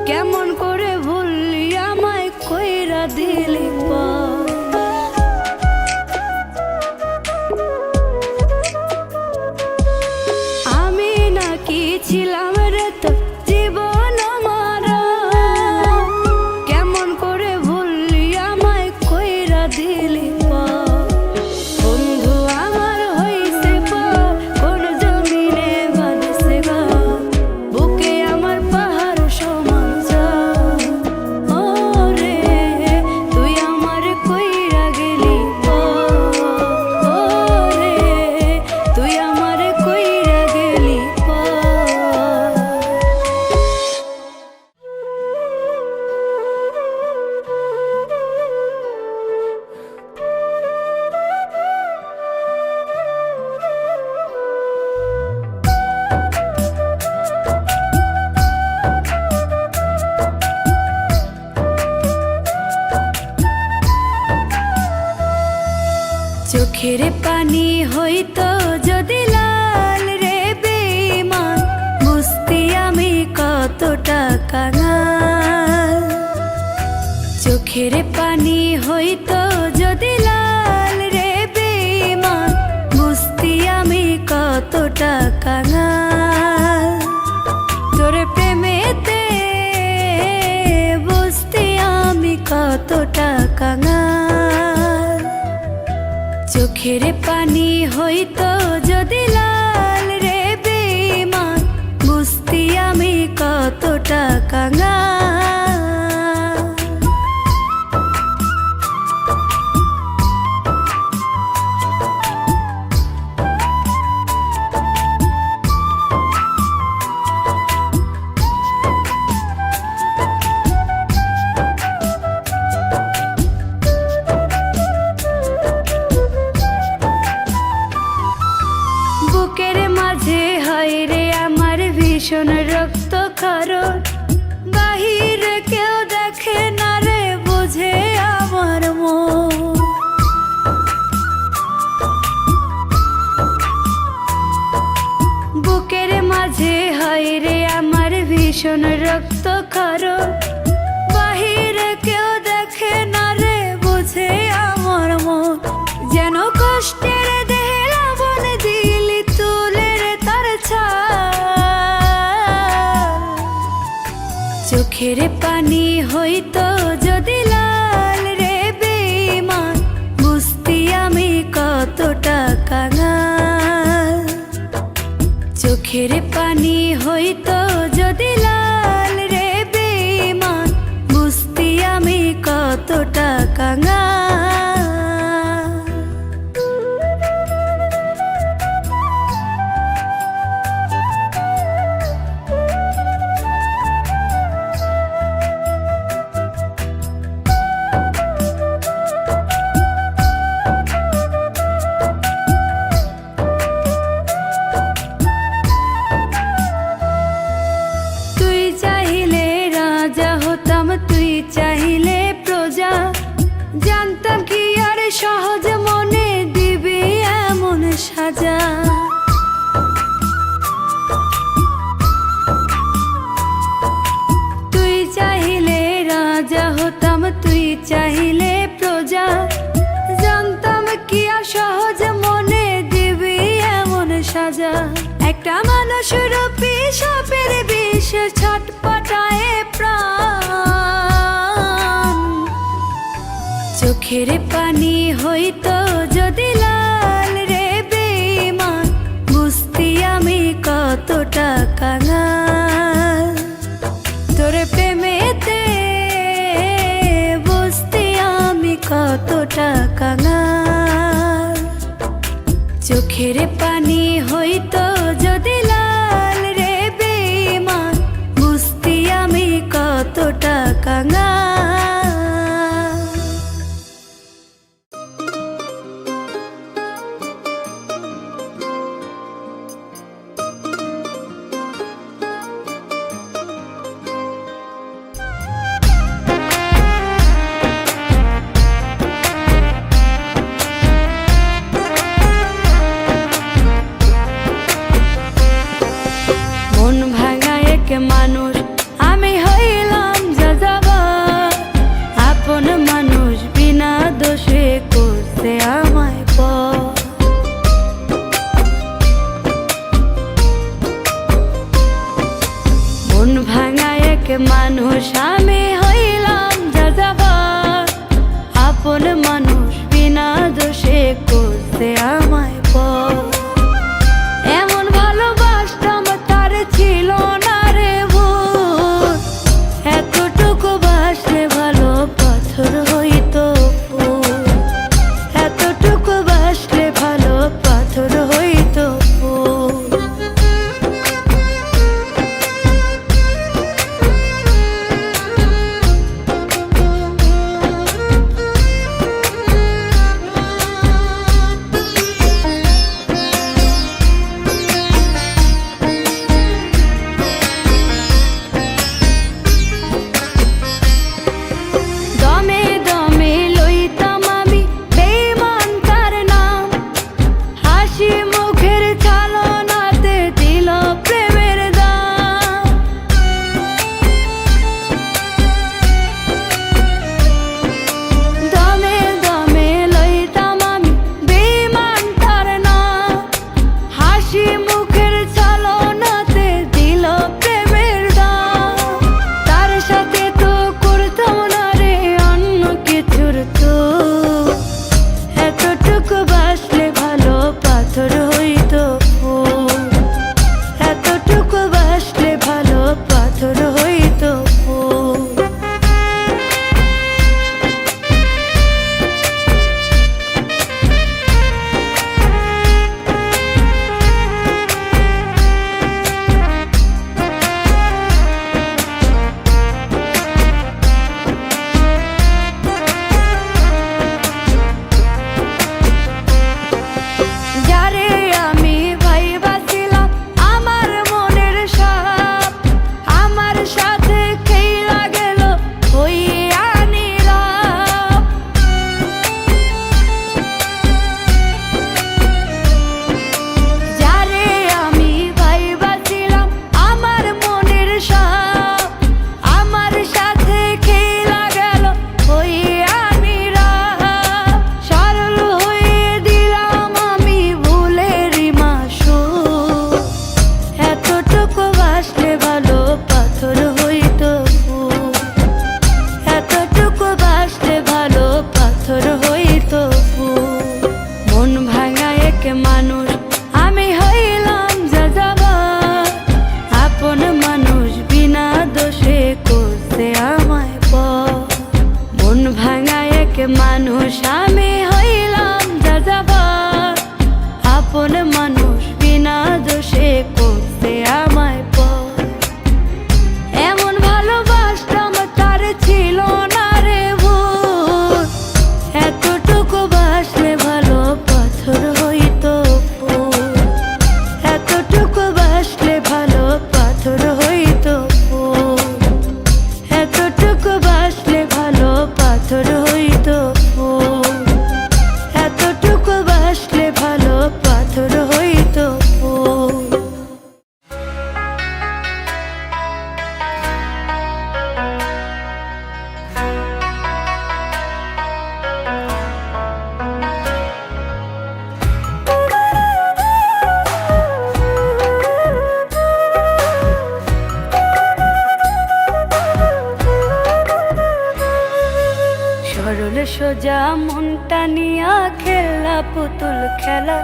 কেমন করে ভুললি আমায় কইরা দিলি আমি নাকি ছিলাম রে তো জীবন মারা কেমন করে ভুললি আমায় কইরা দিলি বন্ধু আমার হইছে কোন জমিনে বাঁধছে গা বুকে আমার পাহাড় সমান ও রে তুই আমার কইরা গেলি ও রে তুই আমার কইরা গেলি চোখের পানি হইতো যদি লাল রে বেঈমান বুঝতি আমি কতটা কাঙাল চোখের পানি হইতো যদি লাল রে বেঈমান বুঝতি আমি কতটা কাঙাল তোর প্রেমেতে বুঝতি আমি কতটা কাঙাল চোখের পানি হইতো যদি লাল রে বেঈমান বুঝতি আমি কতটা কাঙাল বুকের মাঝে হয় রে আমার ভীষণ রক্ত কারণ বাহিরে কেউ দেখে না রে বুঝে আমার মন বুকের মাঝে হয় রে আমার ভীষণ রক্ত কারণ বাহিরে কেউ দেখে না রে বুঝে আমার মন যেন কষ্টের চোখের পানি হইতো যদি লাল রে বেঈমান বুঝতি আমি কতটা কাঙাল চোখের পানি হইতো যদি লাল রে বেঈমান বুঝতি আমি কতটা কাঙাল তুই চাইলে প্রজা জানতাম কি আর সহজ মনে দিবি এমন সাজা তুই চাইলে রাজা হতাম তুই চাইলে প্রজা জানতাম কি আর সহজ মনে দিবি এমন সাজা একটা মানুষ রূপী সাপের বিষ ছটপটায় প্রাণ চোখের পানি হইতো যদি লাল রে বেঈমান বুঝতি আমি কতটা কাঙাল তোর প্রেমেতে বুঝতি আমি কতটা কাঙাল চোখের পানি হইতো যদি লাল রে বেঈমান বুঝতি আমি কতটা কাঙাল মানুষ আমি হইলাম মানুষ আমি হইলাম যাযাবর, আপন মানুষ বিনা দোষে করতে আমায় পর। এমন ভালোবাসতাম তার ছিল না রে ভুল, এতটুকু বাসলে ভালো পাথর হইতো ফুল, এতটুকু বাসলে ভালো পাথর হইতো ফুল। মানুষ আমি হইলাম যাযাবর, আপন মানুষ বিনা দোষে করতে আমায় পর। মন ভাঙা এক মানুষ আমি হইলাম যাযাবর, আপন মানুষ বিনা দোষে করতে আমায় পর। এমন ভালোবাসতাম তার ছিল না রে ভুল, এতটুকু বাসলে ভালো পাথর হইতো ফুল, এতটুকু বাসলে ভালো পাথর হইতো ফুল, এতটুকু বাসলে ভালো পাথর হইতো ফুল, এতটুকু বাসলে ভালো পাথর হইতো ফুল। সরল সোজা মনটা নিয়া খেলা পুতুল খেলা,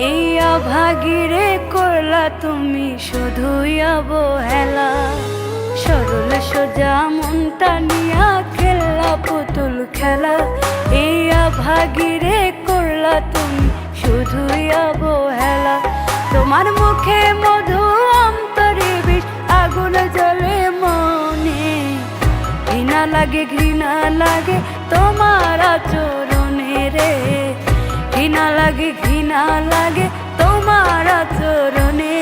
এই অভাগীরে করলা তুমি শুধুই অবহেলা। সরল সোজা মনটা নিয়া খেলা পুতুল খেলা, এই অভাগীরে করলা তুমি শুধুই অবহেলা। তোমার মুখে মধু অন্তরে বিষ, আগুন জ্বলে মনে, ঘৃণা লাগে ঘৃণা লাগে তোমার আচরণে রে, ঘৃণা লাগে ঘৃণা লাগে তোমার আচরণে।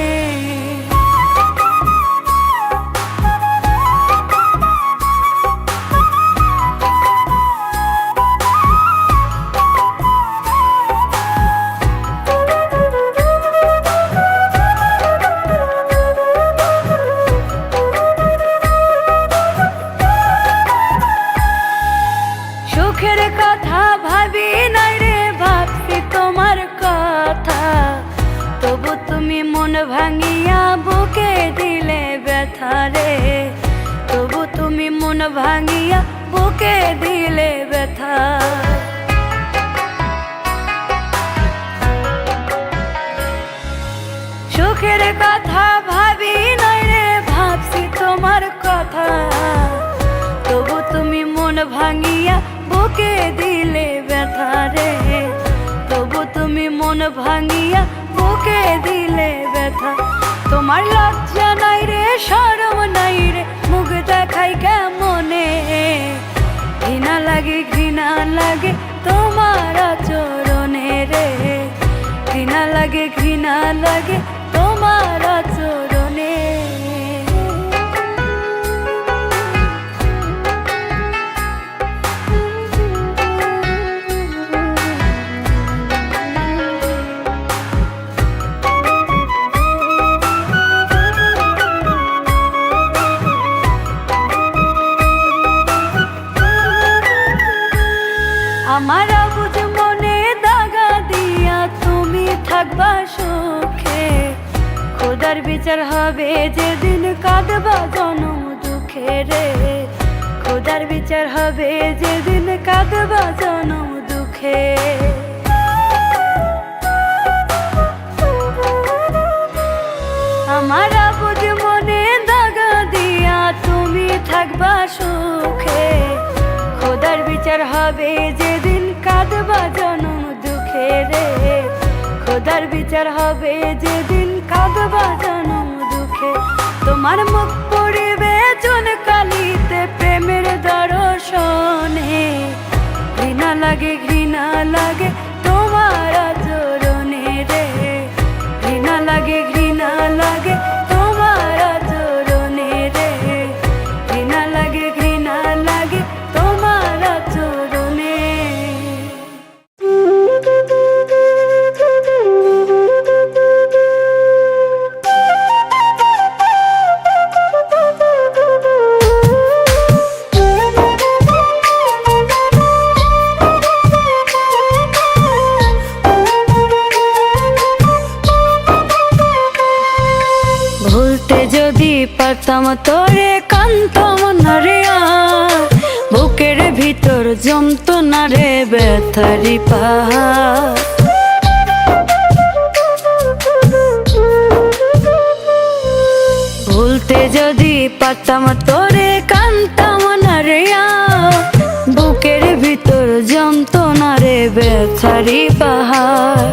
সুখের কথা ভাবি নাই রে, ভাবছি তোমার কথা, তবু তুমি মন ভাঙ ভাঙিয়া বুকে দিলে ব্যথা। সুখের কথা ভাবি নাই রে, ভাবছি তোমার কথা, তবু তুমি মন ভাঙিয়া বুকে দিলে ব্যথা রে, তবু তুমি মন ভাঙিয়া বুকে দিলে ব্যথা। তোমার লজ্জা নাই রে, শরম নাই রে, মুখ দেখাই কেমনে, ঘৃণা লাগে ঘৃণা লাগে তোমার আচরণে রে, ঘৃণা লাগে ঘৃণা লাগে তোমার আচরণে। আমার অবুঝ মনে দাগা দিয়া তুমি থাকবা সুখে, খোদার বিচার হবে যেদিন কাঁদবা জনম দুঃখে রে, খোদার বিচার হবে যেদিন কাঁদবা জনম দুঃখে। আমার অবুঝ মনে দাগা দিয়া তুমি থাকবা সুখে, খোদার বিচার হবে যেদিন কাঁদবা জনম দুঃখে রে, খোদার বিচার হবে যেদিন কাঁদবা জনম দুঃখে। তোমার মুখ পড়িবে চুন কালিতে প্রেমের দর্শনে, ঘৃণা লাগে ঘৃণা লাগে তোমার আচরণে রে, ঘৃণা লাগে ঘৃণা লাগে তোমার আচরণে রে, ঘৃণা লাগে ঘৃণা লাগে তোমার আচরণে। ভুলতে যদি পারতাম তোরে কানতাম না রে, বুকের ভিতর জমতো না রে ব্যথারি পাহাড়। ভুলতে যদি পারতাম তোরে কানতাম না রে, বুকের ভিতর জমতো না রে ব্যথারি পাহাড়।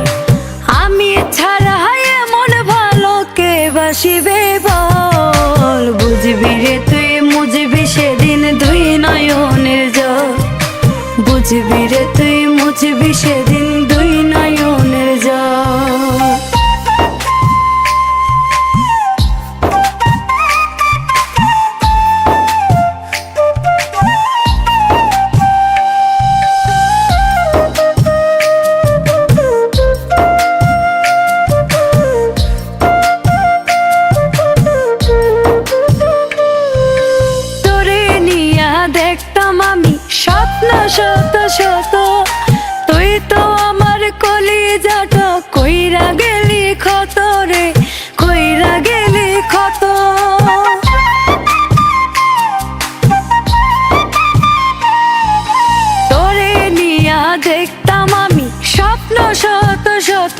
আমি ছাড়া এমন ভালো কে বাসিবে বল, বুঝবি রে তুই মুঝবি সেদিন দুই নয়নের জল, বুঝবি রে তুই মুঝবি সেদিন দুই নয়নের জল। শত শত তুই তো আমার কলিজাটা কইরা গেলি ক্ষত রে, কইরা গেলি ক্ষত। তোরে নিয়া দেখতাম আমি স্বপ্ন শত শত,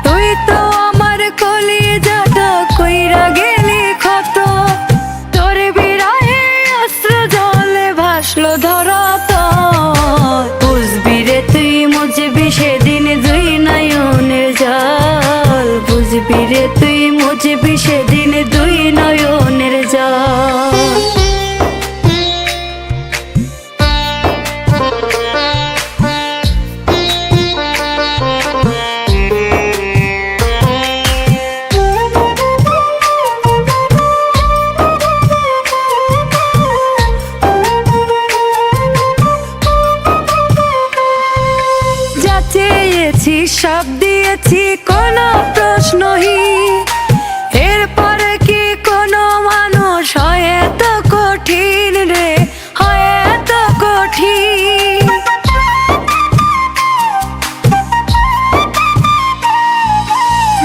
তুই তো আমার কলিজাটা কইরা গেলি ক্ষত। তোরে বিরাহে অস্ত্র জলে ভাসলো ধরা, বুঝবি রে তুই মুঝবি সেদিন দুই নয়নের জল, বুঝবি রে তুই মুঝবি সেদিন দুই নয়নের জল। সব দিয়েছি কোনো প্রশ্নহীন, এরপরে কি কোনো মানুষ হয় এত কঠিন রে, হয় এত কঠিন।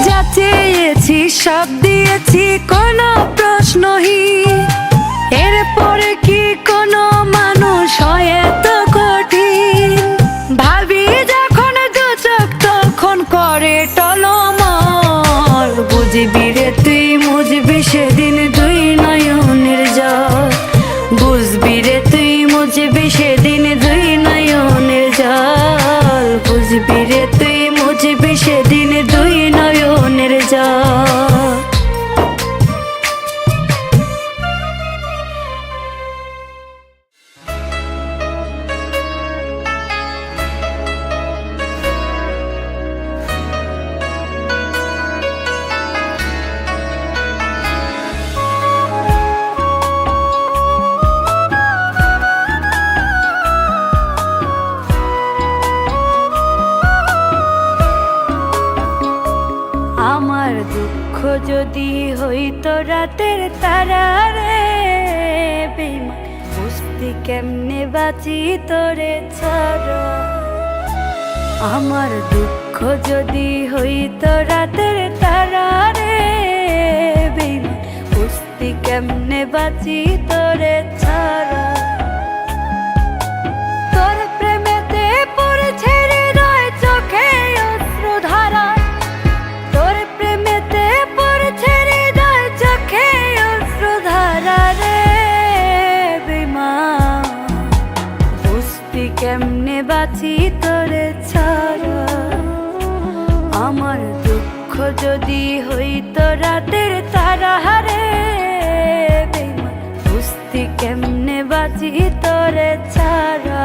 যা চেয়েছি সব দিয়েছি কোনো প্রশ্নহীন, এরপরে কি ছাড়া রে বেইমান, বুঝতি কেমনে বাঁচি তোরে ছাড়া। আমার দুঃখ যদি হইতো রাতের তারা রে বেইমান, বুঝতি কেমনে বাঁচি তোরে ছাড়া। তোর প্রেমেতে পড়েছে হৃদয় চোখে অশ্রুধারা, তোর প্রেমেতে পড়েছে হৃদয় চোখে অশ্রুধারা রে বেইমান, বুঝতি কেমনে বাঁচি তোরে ছাড়া। আমার দুঃখ যদি হইতো রাতের তারা রে বেইমান, বুঝতি কেমনে বাঁচি তোরে ছাড়া।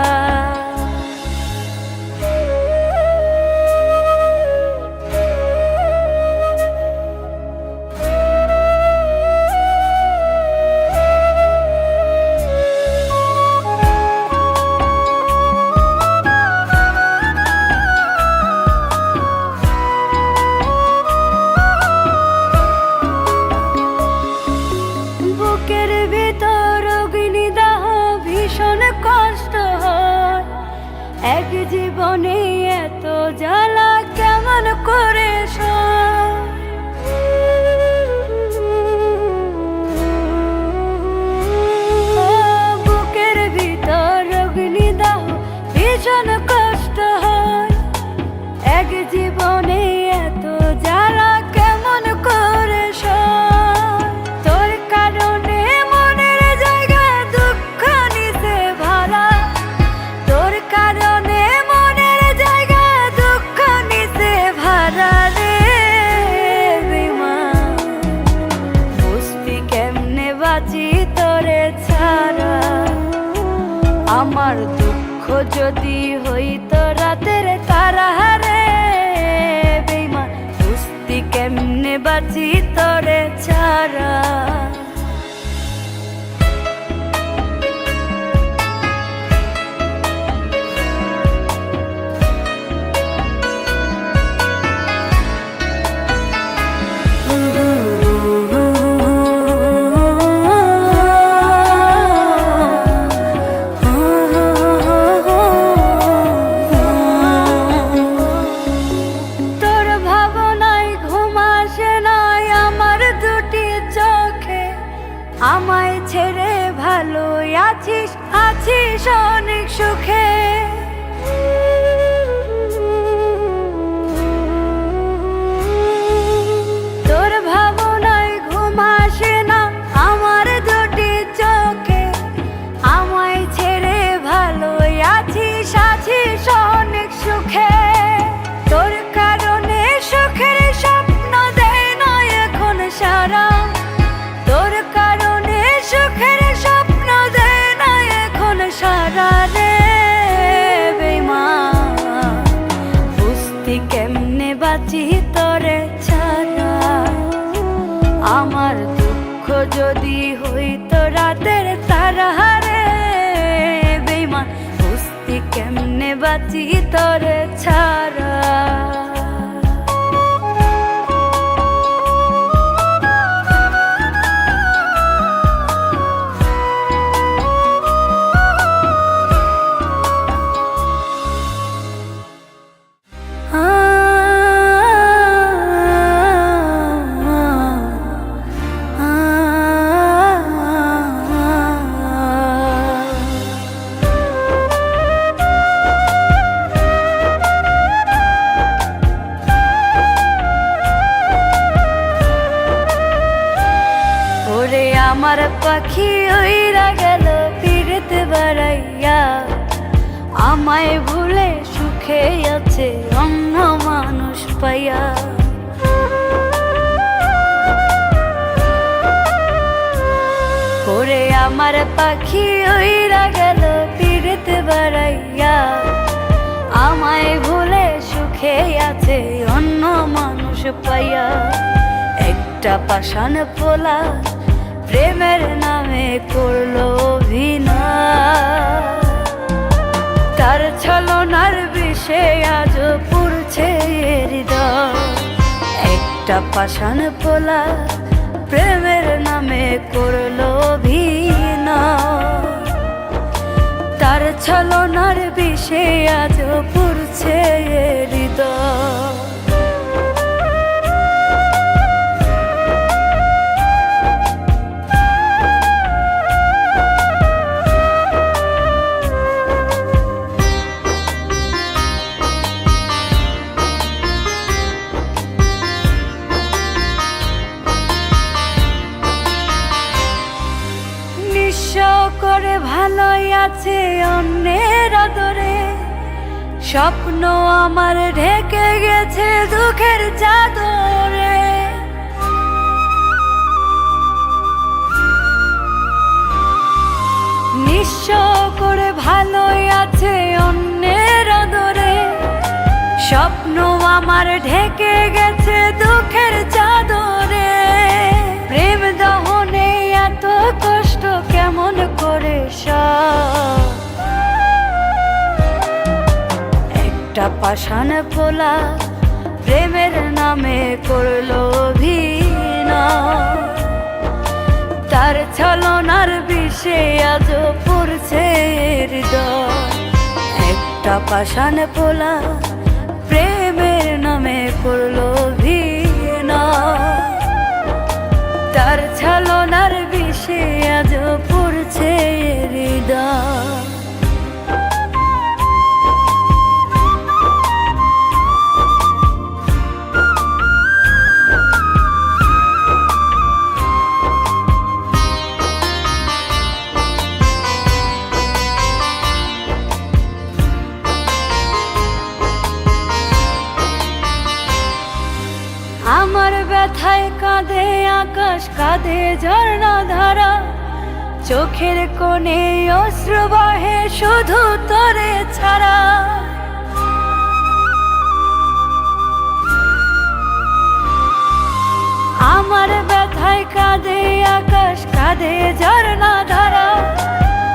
বুকের ভিতর অগ্নিদাহ ভীষণ কষ্ট হয়, এক জীবনে এত জ্বালা কেমন করে সয়। বুকের ভিতর অগ্নিদাহ ভীষণ কষ্ট হয়, এক জীবনে এত জ্বালা কেমন করে সয়। তোর কারণে মনের জায়গা দুঃখ নিতে ভরা, তোর কারণে মনের জায়গা দুঃখ নিতে ভরা রে বেইমান, বুঝতি কেমনে বাঁচি তোরে ছাড়া। আমার দুঃখ যদি হইতো রাতের তারা রে বেইমান, বুঝতি কেমনে বাঁচি তোরে ছাড়া। তোর ভাবনায় ঘুম আসে নাই আমার দুটি চোখে, আমায় ছেড়ে ভালো আছিস আছিস অনেক সুখে। তোর ভাবনায় ঘুম আসে না আমার দুটি চোখে, আমায় ছেড়ে ভালো আছিস আছিস অনেক সুখে। তোর কারণে সুখের স্বপ্ন দেয় না এখন সারা, তোর কারণে সুখের স্বপ্ন দেয় না এখন সারা রে বেইমান, বুঝতি কেমনে বাঁচি তোরে ছাড়া। আমার দুঃখ যদি হইতো রাতের তারা রে বেইমান, বুঝতি কেমনে বাঁচি তোরে ছাড়া। আমার পাখি উইরা গেল ফিরতে বাড়াইয়া, আমায় ভুলে সুখে আছে অন্য মানুষ পাইয়া। ওরে আমার পাখি উইরা গেল ফিরতে বাড়াইয়া, আমায় ভুলে সুখে আছে অন্য মানুষ পাইয়া। একটা পাষাণ পোলা প্রেমের নামে করলো অভিনয়, তার ছলনার বিষে আজ পুরছে হৃদয়। একটা পাষাণ পোলা প্রেমের নামে করলো অভিনয়। তার ছলনার বিষে আজ পুরছে হৃদয়। করে ভালোই আছে অন্যের আদরে, স্বপ্ন আমার ঢেকে গেছে দুঃখের চাদরে। নিঃস্ব করে ভালোই আছে অন্যের আদরে, স্বপ্ন আমার ঢেকে গেছে দুঃখের চাদরে। প্রেম দহনে এত কষ্ট কেমন করে সয়? একটা পাষাণ পোলা প্রেমের নামে করলো অভিনয়। তার ছলনার বিষে আজ পড়ছে হৃদয়। একটা পাষাণ পোলা প্রেমের নামে করলো অভিনয়। তার ছলনার বিষে আজ পড়ছে হৃদয়। আমার ব্যথায় কাঁদে আকাশ, কাঁদে ঝর্ণা ধারা, চোখের কোণে অশ্রু বহে শুধু তোরে ছাড়া। আমার ব্যথায় কাঁদে আকাশ, কাঁদে ঝর্ণা ধারা,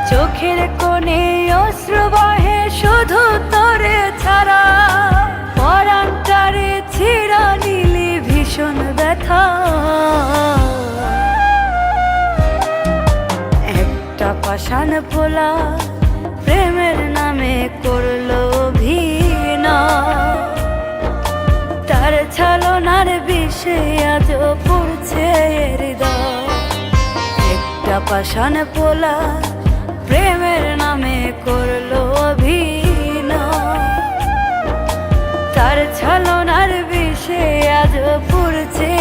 চোখের কোণে অশ্রু বহে শুধু তোরে ছাড়া। পরান্টারে ছিড়া নিলি ভীষণ ব্যথা। একটা পাষাণ পোলা প্রেমের নামে করলো অভিনয়। তার ছলনার বিষে আজ পড়ছে হৃদয়। একটা পাষাণ পোলা প্রেমের নামে করলো অভিনয়। তার ছলনার বিষে আজ পড়ছে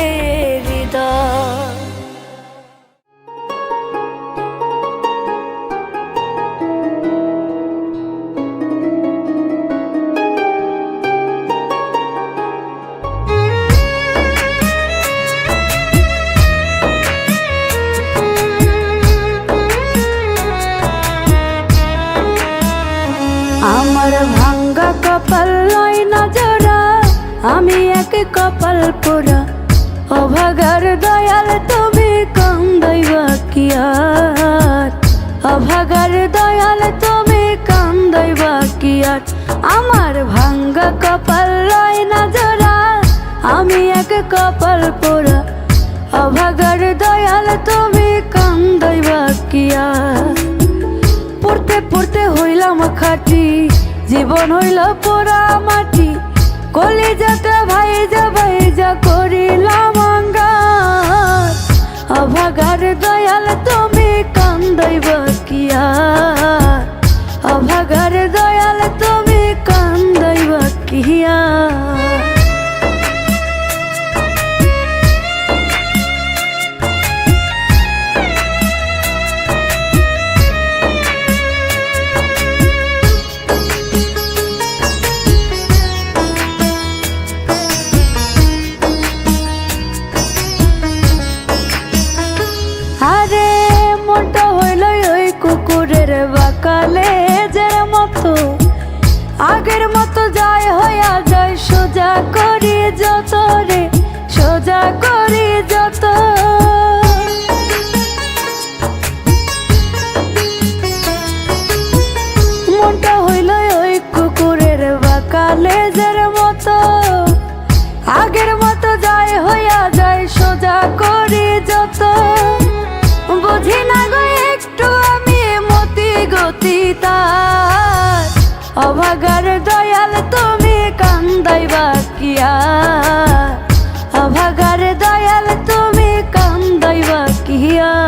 হৃদয়। আমার ভাঙ্গা কপাল লয় না জোড়া, আমি এক কপাল পোড়া। অভাগার দয়াল তুমি কান্দাইবা কি আর? অভাগার দয়াল তুমি কান্দাইবা কি আর? আমার ভাঙ্গা কপাল লয় না জোড়া, আমি এক কপাল পোড়া। অভাগার দয়াল তুমি কান্দাইবা কি আর? পড়তে পড়তে হইলাম খাটি, জীবন হইল পোড়া মাটি। কলিজাটা ভাইজা ভাইজা করিলাম আঙ্গার। অভাগার দয়াল তুমি কান্দাইবা কি আর? অভাগার দয়াল তুমি কান্দাইবা কি আর? আরে মনটা হইল ওই কুকুরে গতি তার। অভাগার দয়াল তুমি কান্দাইবা কি আর, অভাগার দয়াল তুমি কান্দাইবা কি আর।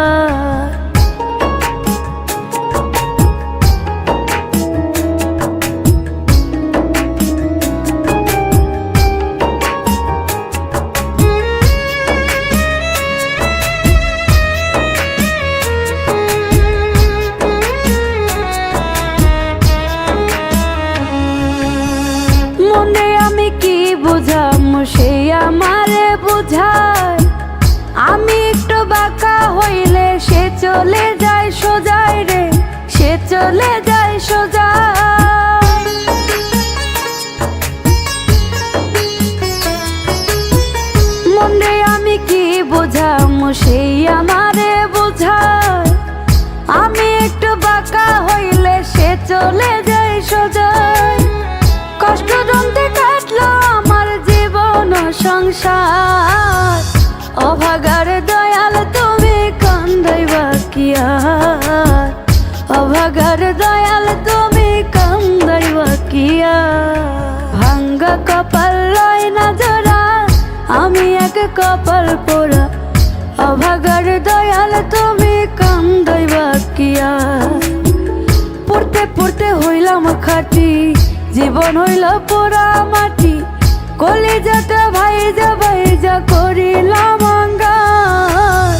মনে আমি কি বুঝাম সেই আমারে বুঝায়, আমি একটু বাঁকা হইলে সে চলে যায় সোজাই রে, সে চলে যায় সোজাই। মনে আমি কি বুঝাম সেই আমারে বুঝায়, আমি একটু বাঁকা হইলে সে চলে যায় সোজাই। কষ্ট দ্বন্দ্বে কাটলো আমার জীবন সংসার, অভাগার দয়াল তুমি কান্দাইবা কি আর, অভাগার দয়াল তুমি কান্দাইবা কি আর। ভাঙ্গা কপাল লয় না জোড়া, আমি এক কপাল পোড়া, অভাগার দয়াল তুমি কান্দাইবা কি আর। পড়তে পড়তে হইলাম খাটি, জীবন হইল পোড়া মাটি, কলিজাটা ভাইজা ভাইজা করিলাম অঙ্গার।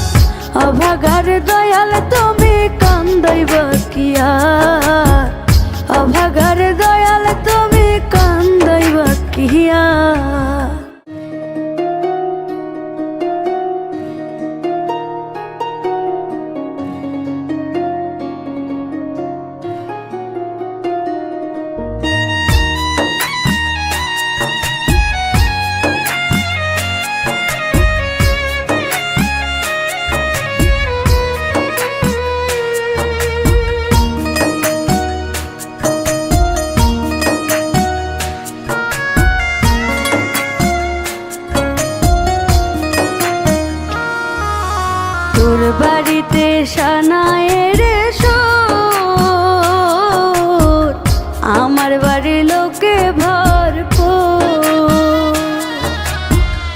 অভাগার দয়াল তুমি কান্দাইবা কি আর, অভাগার দয়াল তুমি কান্দাইবা কি আর। তোর বাড়িতে সানায়ের সুর, আমার বাড়ির লোকে ভরপুর।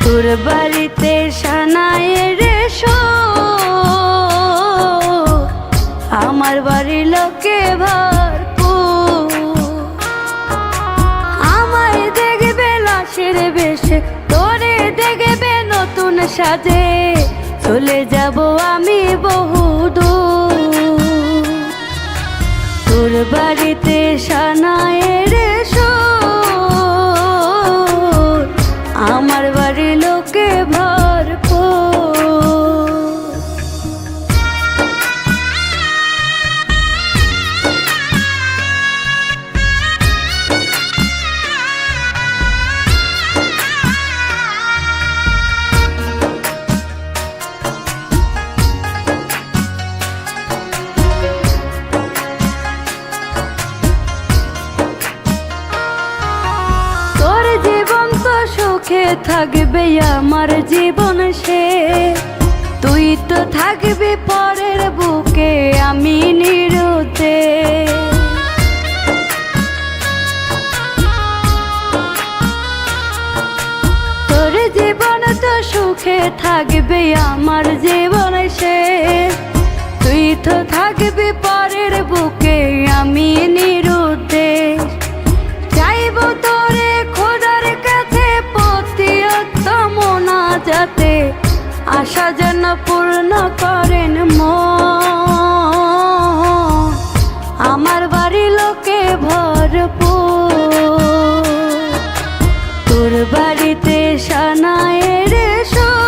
তোর বাড়িতে সানায়ের সুর, আমার বাড়ির লোকে ভরপুর। আমায় দেখবে লাশের বেশে, তোরে দেখবে নতুন সাজে, চলে যাব আমি বহুদূর। তোর বাড়িতে সানায়ের সুর, আমার বাড়ির লোকে ভরপুর। সুখে থাকবে আমার জীবন সে, তুই তো থাকবি পরের বুকে, আমি নিরুতে। তোর জীবন তো সুখে থাকবে আমার জীবন সে, তুই তো থাকবি পরের বুকে, আমি নিরুতে। চাইব তোরে খোদার কাছে পতিয়ত মোনাজাতে, আশা যেন পূর্ণ করেন মন, আমার বাড়ির লোকে ভরপুর। তোর বাড়িতে সানায়ের সুর,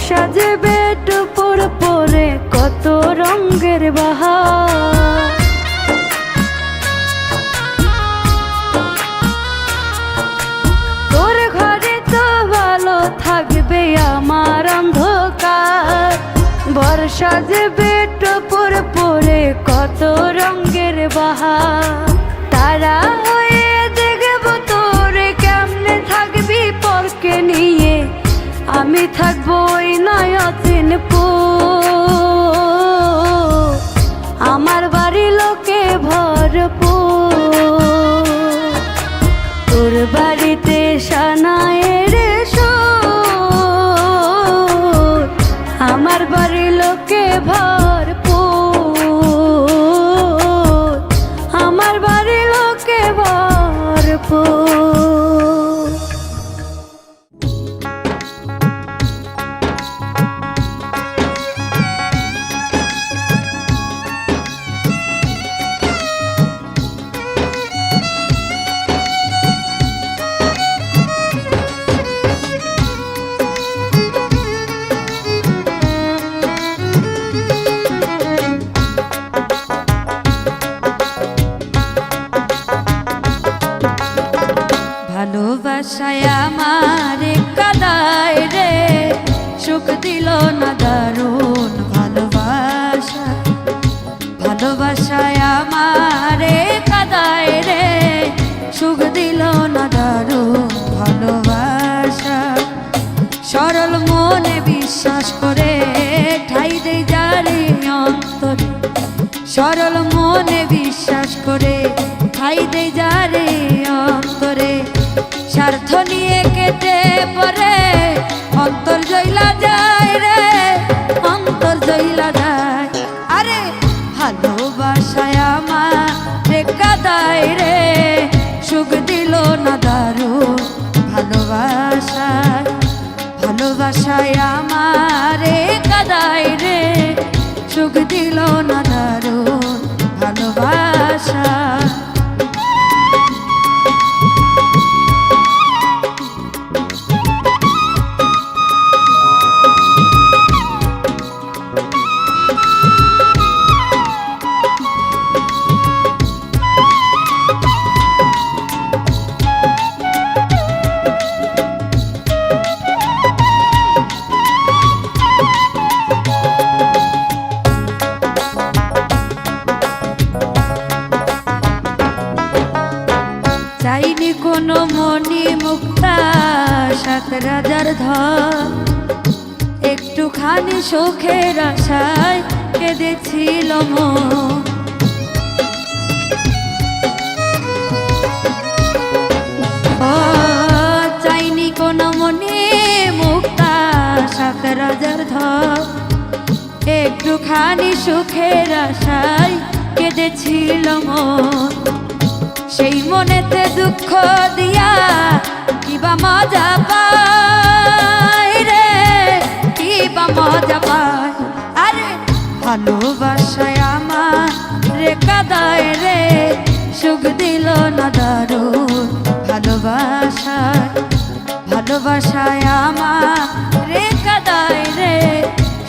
সাজবে টুপুর পরে কত রঙের বাহার। তোর ঘরে তো ভালো থাকবে আমার অন্ধকার, বর্ষা সাজবে টুপুর পরে কত রঙের বাহার। তারা হয়ে দেখব তোরে কেমনে থাকবি পরকে নিয়ে, আমি থাকবো ওই নয়ন পুর, আমার বাড়ি লোকে ভরপুর। তোর বাড়িতে সানায়ের সুর, আমার বাড়ি লোকে ভরপুর, আমার বাড়ি লোকে ভরপুর। ভালোবাসায় আমারে কাদায় রে, সুখ দিল না দারুণ ভালোবাসা। ভালোবাসায় আমারে কাদায় রে, সুখ দিল না দারুণ ভালোবাসা। সরল মনে বিশ্বাস করে ঠাই দেই যারে অন্তরে, সরল মনে বিশ্বাস করে ঠাই দেই যারে অন্তরে। স্বার্থ নিয়ে কেটে পরে অন্তর জইলা যায় রে, অন্তর জইলা যায়। আরে ভালোবাসায় আমারে কাদায় রে, সুখ দিল না দারুণ ভালোবাসা। ভালোবাসায় আমারে কাদায় রে, সুখ দিল না দারুণ ভালোবাসা। চাইনি কোনো মনি মুক্তা সাত রাজার ধন, একটুখানি সুখের আশায় কেঁদেছিল মন। ও চাইনি কোনো মনি মুক্তা সাত রাজার ধন, একটুখানি সুখের আশায় কেঁদেছিল মন। সেই মনেতে দুঃখ দিয়া কিবা মজা পায় রে, কিবা মজা পায়। আরে ভালোবাসায় আমার রে কাদায় রে, সুখ দিল না দারুণ ভালোবাসায়। ভালোবাসায় আমার রে কাদায় রে,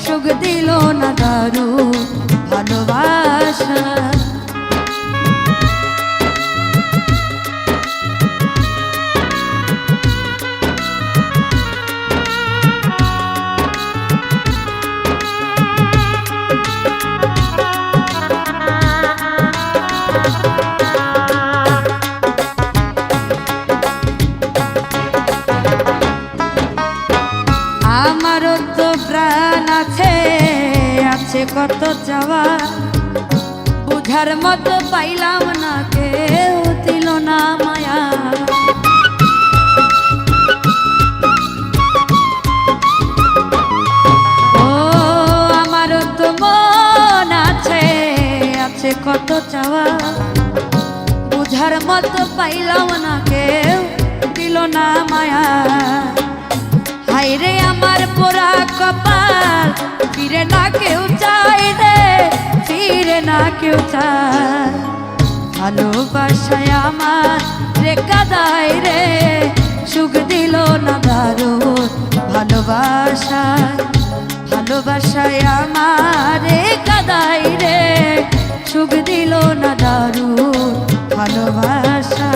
সুখ দিল না দারুণ ভালোবাসা। আমারও তো প্রাণ আছে, আছে কত চাওয়া, বুঝার মতো পাইলাম না, কেউ দিল না মায়া। ও আমারও তো মন আছে, আছে কত চাওয়া, বুঝার মতো পাইলাম না, কেউ দিল না মায়া। হায়রে আমার পোড়া কপাল, ফিরে না কেউ চায় রে, ফিরে না কেউ চায়। ভালোবাসায় আমার রে কাদায় রে, সুখ দিল না দারুণ ভালোবাসা। ভালোবাসায় আমারে কাদাই রে, সুখ দিল না দারুণ ভালোবাসা।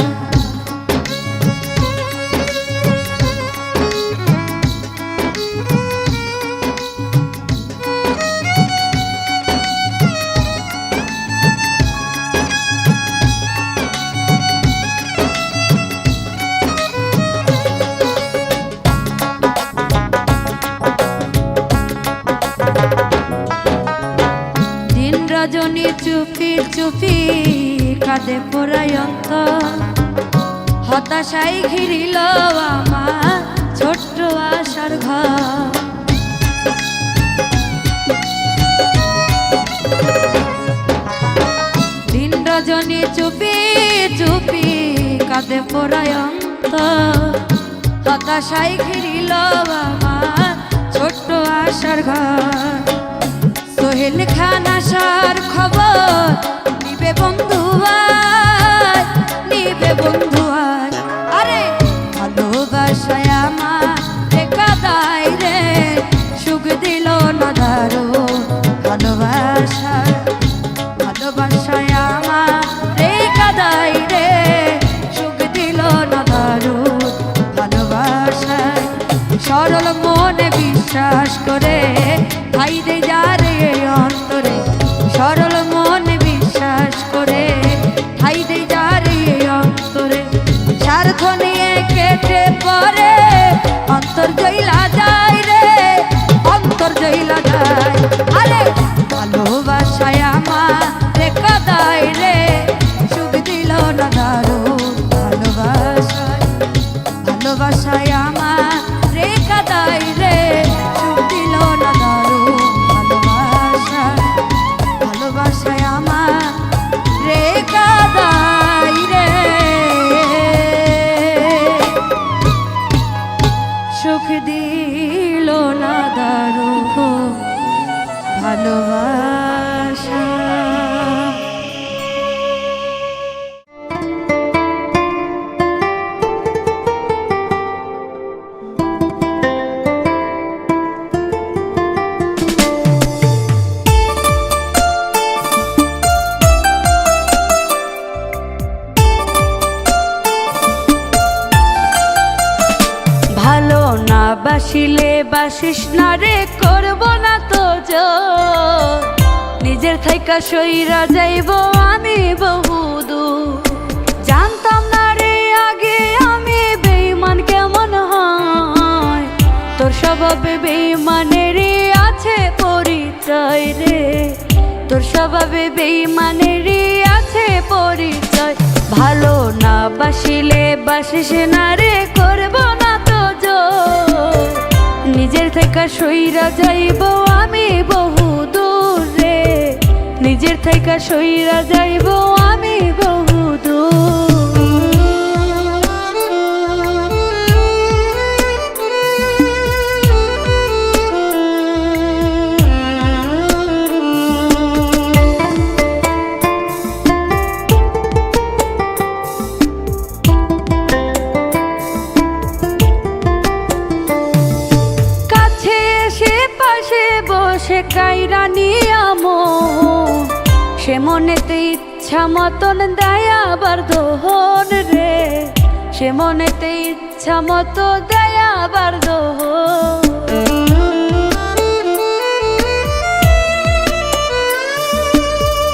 রজনী চুপি চুপি কাঁদে পোড়ায় অন্তর, হতাশায় ঘিরিল আমার ছোট্ট আশার ঘর। দিন রজনী চুপি চুপি কাঁদে পোড়ায় অন্তর, হতাশায় ঘিরিল আমার ছোট্ট আশার ঘর। সোহেল খান আসার খবর নিবে বন্ধু আয়, নিবে বন্ধু আয়। আরে ভালোবাসায় আমার কাদাই রে, সুখ দিল না দারুণ ভালোবাসা। ভালোবাসায় আমার কাদাই রে, সুখ দিল না দারুণ ভালোবাসা। সরল মনে বিশ্বাস করে ভাই দে যারে অন্তরে, সরল মনে বিশ্বাস করে ভাই দে যারে অন্তরে। স্বার্থ নিয়ে কেটে পরে অন্তর জইলা যায় রে, অন্তর জইলা যায়। আরে ভালোবাসায় আমার কাদাই রে, সুখ দিল না দারুণ ভালোবাসায়। ভালোবাসায় আমার কাদাই রে, সুখ দিল না দারুণ ভালোবাসা। ভালোবাসায় আমার কাদাই রে, সুখ দিল না দারুণ ভালোবাসা। বাসিলে বাসিস না রে, করব না তো জোর, নিজের থাইকা সইরা যাইব আমি বহুদূর। জানতাম না রে আগে আমি বেঈমান কেমন হয়, তোর স্বভাবে বেঈমানেরই আছে পরিচয় রে, তোর স্বভাবে বেঈমানেরই আছে পরিচয়। ভালো না বাসিলে বাসিস না রে, করব না তো জোর, নিজের থেকে সইরা যাইব আমি বহুদূর রে, নিজের থেকে সইরা যাইব আমি বহুদূর। বসে কাইরা নিয়ামো, সে মনেতে ইচ্ছা মতন দেয় আবার দোহন রে, সে মনেতে ইচ্ছা মতো দেয় আবার দোহন।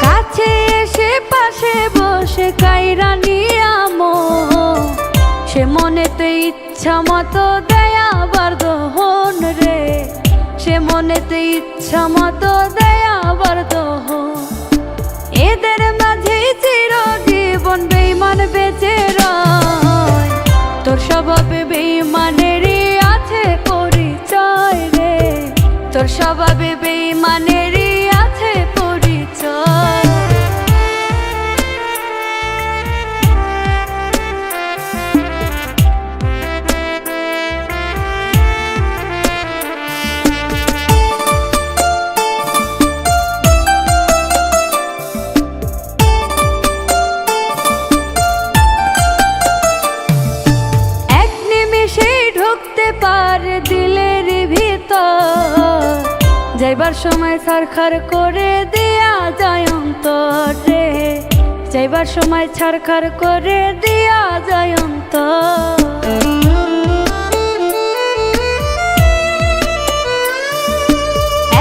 কাছে এসে পাশে বসে কাইরা নিয়ামো, সে মনেতে ইচ্ছা মতো দেয় আবার দোহন রে, সে মনেতে ইচ্ছা মতো দেয় আবার দোহন। এদের মাঝে চিরজীবন বেঈমান বেঁচে রয়, তোর স্বভাবে বেঈমানেরই আছে পরিচয় রে, তোর স্বভাবে বেঈমানেরই আছে পরিচয়। যাইবার সময় ছারখার করে দিয়া যায় অন্তর রে, যাইবার সময় ছারখার করে দিয়া যায় অন্তর।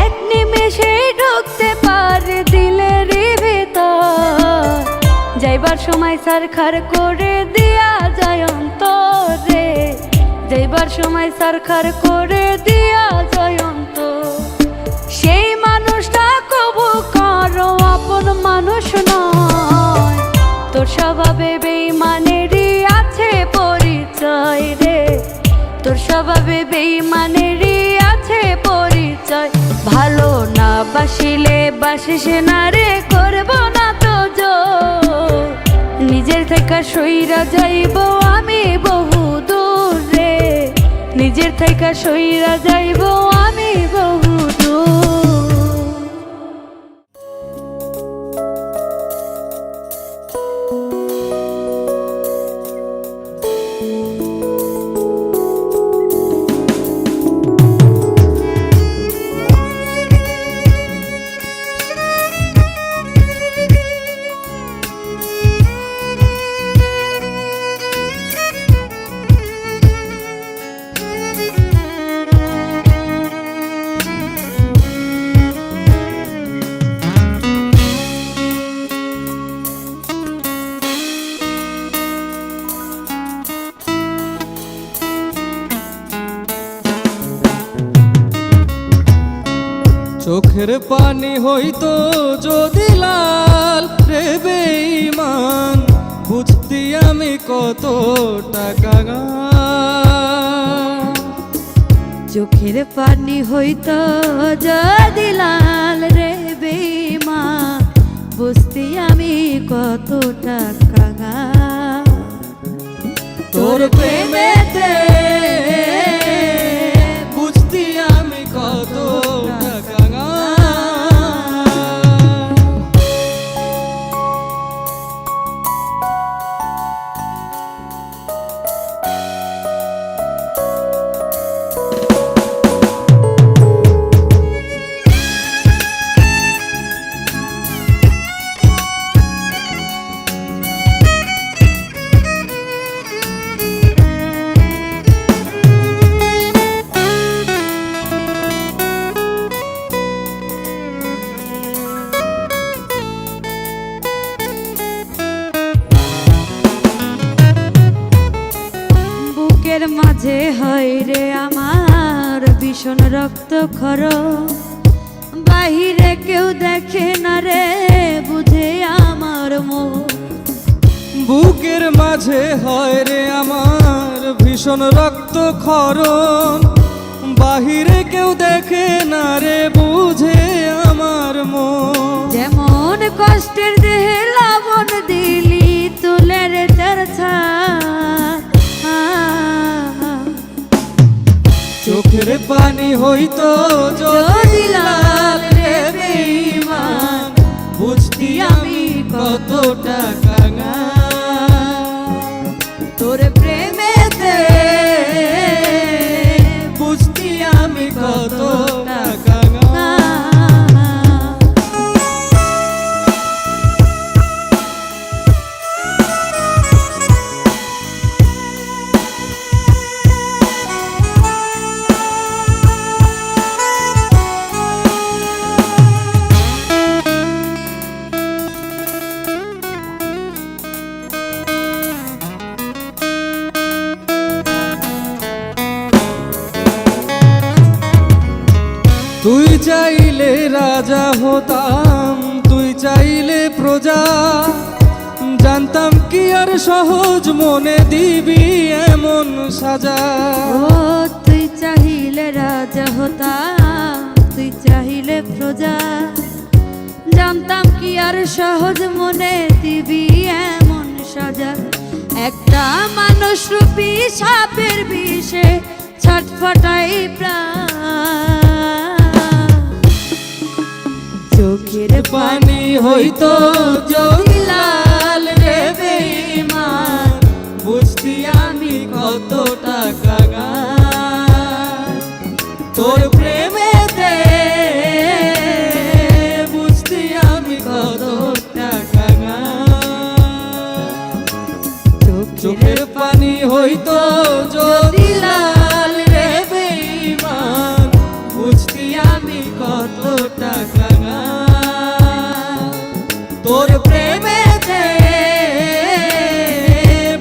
এক নিমেষে ঢুকতে পারে দিলের ভিতর, যাইবার সময় ছারখার করে দিয়া যায় অন্তর রে, যাইবার সময় ছারখার করে দিয়া যায় অন্তর। সেই মানুষটা কবু কারো আপন মানুষ নয়, তোর স্বভাবে বেঈমানেরই আছে পরিচয় রে, তোর স্বভাবে বেঈমানেরই আছে পরিচয়। ভালো না বাসিলে বাসিস না রে, করব না তো জোর, নিজের থেকে সইরা যাইব আমি বহু দূর রে, নিজের থেকে সইরা যাইব আমি বহু দূর। চোখের পানি হইতো যদি লাল রে বেঈমান, বুঝতি আমি কত টাকা। চোখের পানি হইতো যদি লাল রে বেঈমান, বুঝতি আমি কত টাকা। তোর প্রেমেতে বুঝতি আমি কত টাকা। বুকের মাঝে হয় রে আমার ভীষণ রক্ত খর, বাহিরে কেউ দেখে না রে বুঝে আমার মন। বুকের মাঝে হয় রে আমার ভীষণ রক্ত ক্ষরণ, বাহিরে কেউ দেখে না রে বুঝে আমার মন। যেমন কষ্টের দেহে লবণ দিলি তুলের চর্চা, চোখের পানি হইতো যদি লাল রে বেঈমান, বুঝতি আমি কত টাকা। তোর প্রেমেতে বুঝতি আমি কত টাকা। তুই চাইলে রাজা হতাম, তুই চাইলে প্রজা, জানতাম কি আর সহজ মনে দিবি এমন সাজা। ও তুই চাইলে রাজা হতাম, তুই চাইলে প্রজা, জানতাম কি আর সহজ মনে দিবি এমন সাজা। একটা মানুষ রূপী সাপের বিষে ছটফটাই প্রাণ, চোখের পানি হইতো যদি লাল রে বেঈমান, বুঝতি আমি কত টাকা। তোর প্রেমেতে আমি কত টাকা তোর প্রেমেতে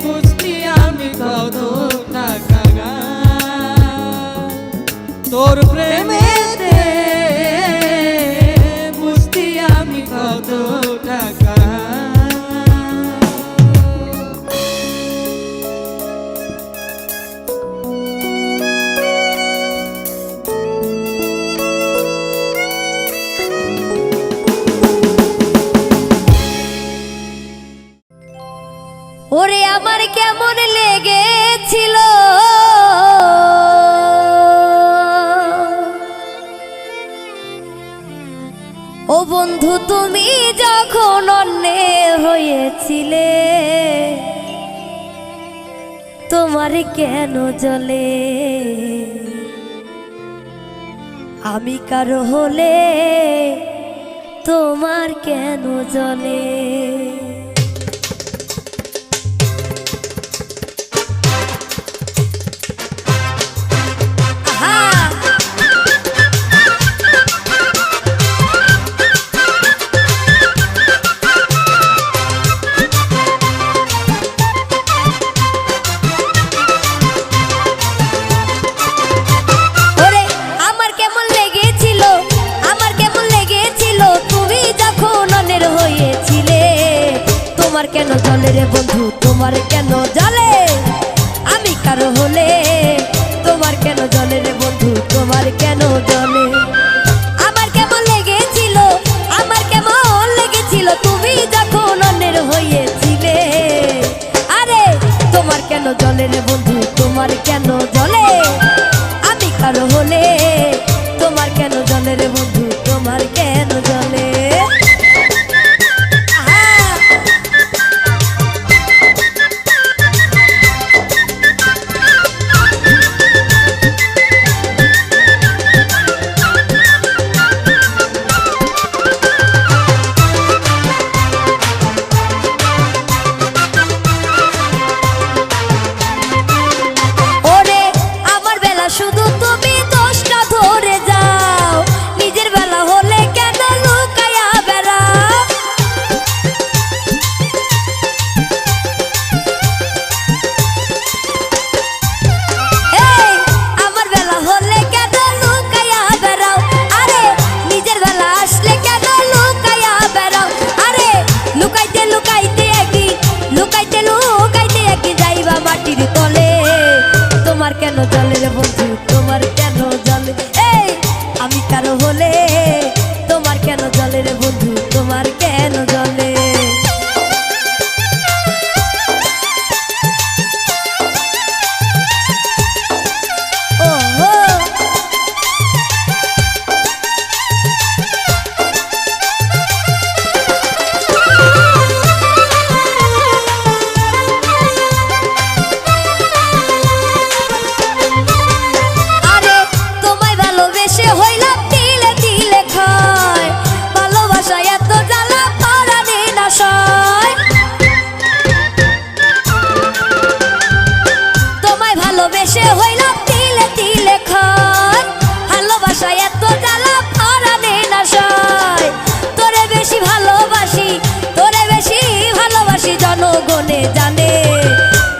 বুঝতি আমি কত টাকা তোর প্রেমেতে বুঝতি আমি কত টাকা ওরে আমার কেমন লেগেছিল ও বন্ধু তুমি যখন অন্যে হয়েছিলে তোমার কেন জ্বলে আমি কারো হলে তোমার কেন জ্বলে তোমার কেন জলে রে বন্ধু তোমার কেন জলে আমি কারো হলে তোমার কেন জলে রে বন্ধু তোমার কেন জলে আমার কেমন লেগেছিল তুমি যখন অন্যের হয়েছিলে আরে তোমার কেন জলে রে বন্ধু তোমার কেন জলে আমি কারো হলে তোমার কেন জলে রে বন্ধু তোমার কেন জলে তোমার কেন জলে রে বন্ধু তোমার কেন জলে এই আমি কারো হলে তোমার কেন জলে রে বন্ধু তোমার কেন জলে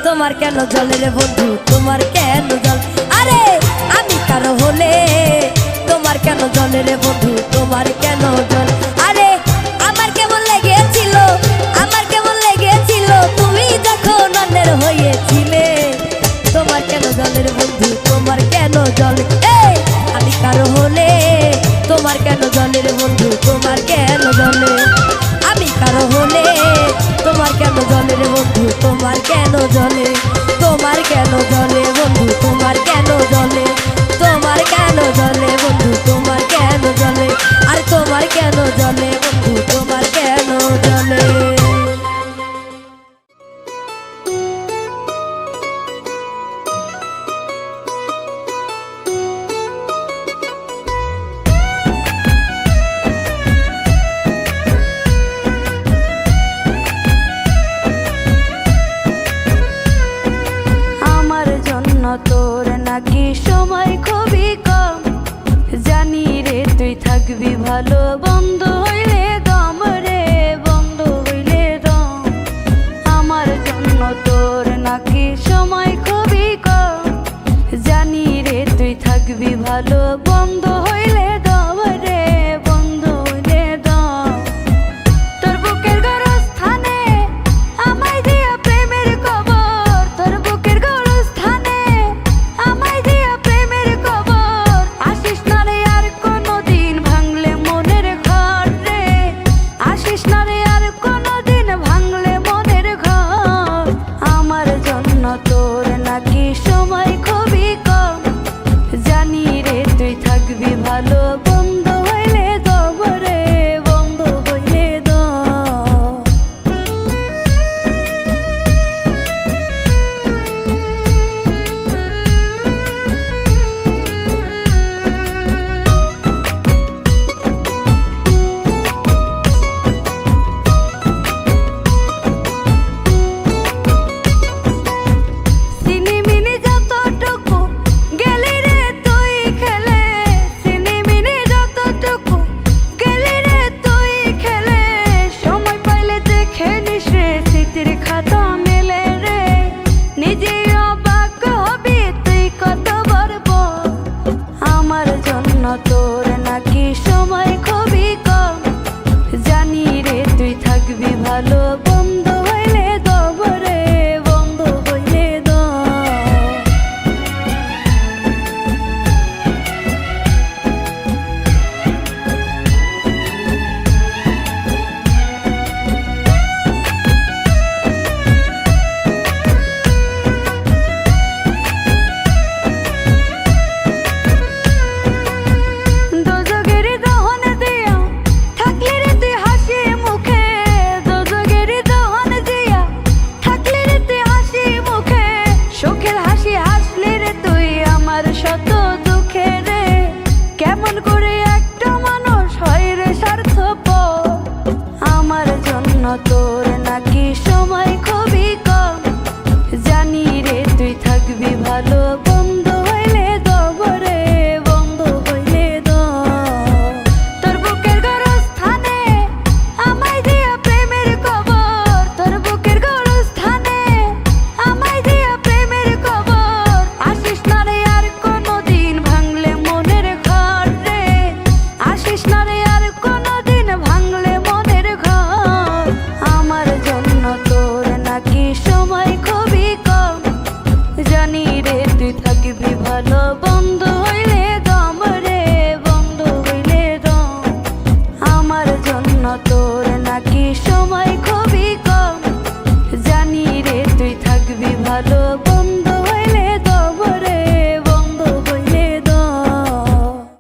তোমার কেন জলে রে বন্ধু তোমার কেন জল আরে আমি কারো হলে তোমার কেন জলে রে বন্ধু তোমার কেন জল আরে আমার কেমন লেগেছিল তুমি যখন অন্যের হয়েছিলে তোমার কেন জলে রে বন্ধু তোমার কেন জল এই আমি কারো হলে তোমার কেন জলে রে বন্ধু তোমার কেন জলে আমি কারো হলে তোমার কেন জলে রে বন্ধু তোমার কেন জলে তোমার কেন জলে বন্ধু তোমার কেন জলে তোমার কেন জলে বন্ধু তোমার কেন জলে আর তোমার কেন জলে বন্ধু তোমার কেন জলে তোর নাকি সময় খুবই কম জানি রে থাকবি ভালো, বন্ধ হইলে দম রে, বন্ধ হইলে দম। আমার জন্য তোর নাকি সময় খুবই কম, জানি রে তুই থাকবি ভালো, বন্ধ হইলে দম রে, বন্ধ হইলে দম। তোর বুকের গড়স্থানে আমায় দিয়া প্রেমের কবর, তোর বুকের গড়স্থানে আমায় দিয়া প্রেমের কবর। আসিস না রে আর কোনোদিন ভাঙলে মনের ঘর রে, আসিস না রে আর কোনোদিন ভাঙলে মনের ঘর। আমার জন্য তোর নাকি সময় খুবই কম, জানি রে তুই থাকবি ভালো, বন্ধ হইলে দম রে, বন্ধ হইলে দম। সিনিমিনি যতটুকু গেলি রে তুই খেলে, সিনিমিনি যতটুকু গেলি রে তুই খেলে। সময় পাইলে দেখে নিস রে স্মৃতির খাতা মেলে রে, নিজে অবাক হবি তুই কত বড়। আমার জন্য তো